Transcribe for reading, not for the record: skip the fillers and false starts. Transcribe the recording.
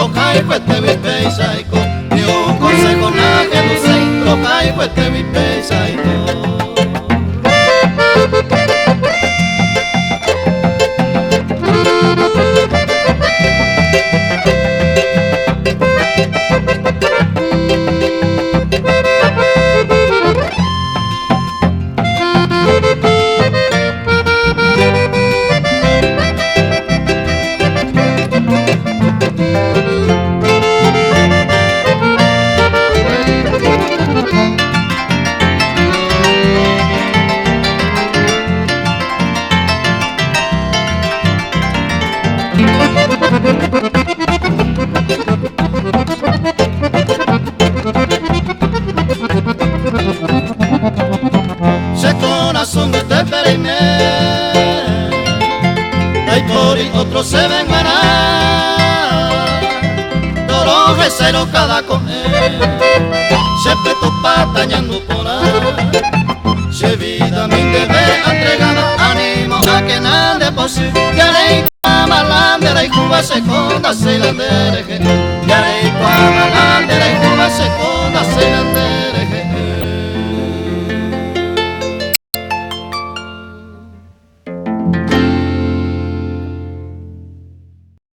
troca y cuete mi pesa y con ni un consejo na que no se troca y cuete mi pesa y con. Se corazón de usted perenne, hay por y otro se ven ganar, toro recero cada con él, se peto patañando por ahí, se vida mi debe entregada, ánimo a que nada es posible, que haré malande, la Cuba se conda, se la dereje,